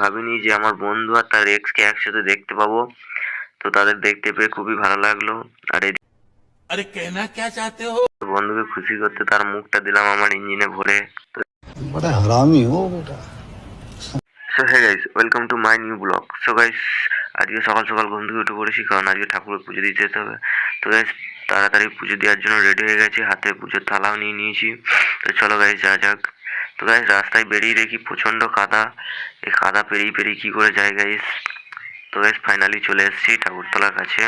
ভাবিনি যে আমার বন্ধু আর তার এক্সকে একসাথে দেখতে পাবো। তো তাদের দেখতে পেয়ে খুবই ভালো লাগলো। আর এই अरे कहना क्या चाहते हो? বন্ধুকে খুশি করতে তার মুখটা দিলাম আমার ইঞ্জিনে ভরে। बड़ा हरामी हो बेटा। So hey guys, welcome to my new blog. So guys, আজকে সকাল সকাল ঘুম থেকে উঠে পড়েছি, কারণ আজকে ঠাকুরের পুজো দিতে যেতে হবে। তো গাইস, তাড়াতাড়ি পুজো দেওয়ার জন্য রেডি হয়ে গেছি, হাতে পুজোর থালাও নিয়ে নিয়েছি। তো চলো গাইস যা যাক। তো গাইস, রাস্তায় বেরিয়ে দেখি প্রচণ্ড কাদা। এই কাদা পেরিয়ে পেরিয়ে কী করে যায় গাইস। তো গাইস, ফাইনালি চলে এসেছি ঠাকুরতলার কাছে।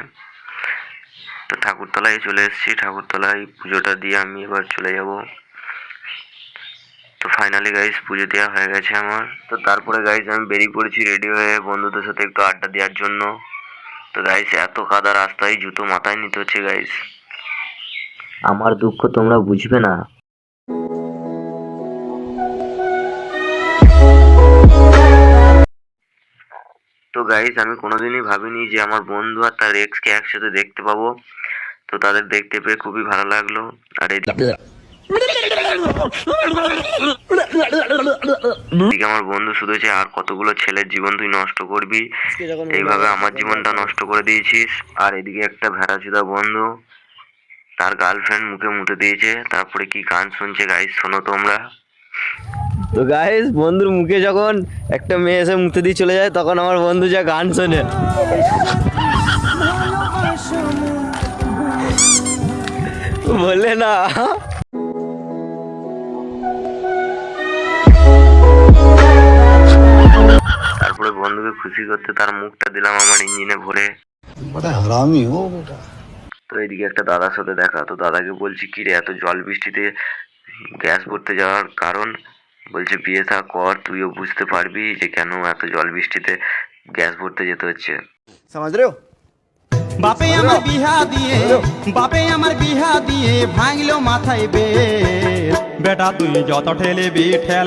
তো ঠাকুরতলায় চলে এসেছি, ঠাকুরতলায় পুজোটা দিয়ে আমি এবার চলে যাব। তো ফাইনালি গাইস, পুজো দেওয়া হয়ে গেছে আমার। তো তারপরে গাইস আমি বেরিয়ে পড়েছি রেডি হয়ে বন্ধুদের সাথে একটু আড্ডা দেওয়ার জন্য। তো গাইস, এত কাদা রাস্তায় জুতো মাথায় নিতে হচ্ছে গাইস। আমার দুঃখ তোমরা বুঝবে না। তো গাইস, আমি কোনোদিনই ভাবিনি যে আমার বন্ধু আর তার এক্সকে একসাথে দেখতে পাবো। তো তাদের দেখতে পেয়ে খুবই ভালো লাগলো। আর এদিকে আমার বন্ধু শুধু যে আর কতগুলো ছেলের জীবন তুই নষ্ট করবি, এইভাবে আমার জীবনটা নষ্ট করে দিয়েছিস। আর এদিকে একটা ভেড়াচোদা বন্ধু তার গার্লফ্রেন্ড মুখে মুতে দিয়েছে, তারপরে কি গান শুনছে গাইস, শোনো তোমরা। তো গাইস, বন্ধুর মুখে যখন একটা মেয়ে এসে মুতে দিয়ে চলে যায়, তখন আমার বন্ধু যা গান শোনে বলে না। তারপরে বন্ধুকে খুশি করতে তার মুখটা দিলাম আমার ইঞ্জিনে ভরে। बड़ा हरामी हो बेटा। তো এদিকে একটা দাদার সাথে দেখা। তো দাদাকে বলছি, কি রে এত জল বৃষ্টিতে গ্যাস ভরতে যাওয়ার কারণ? বলছে, বিয়ে থা কর, তুইও বুঝতে পারবি যে কেন এত জল বৃষ্টিতে গ্যাস ভরতে যেতে হচ্ছে। সমাজ রে বাপে আমার বিহা দিয়ে ভাঙলো মাথায় বেল। বেটা তুই যত ঠেলে বি ঠেল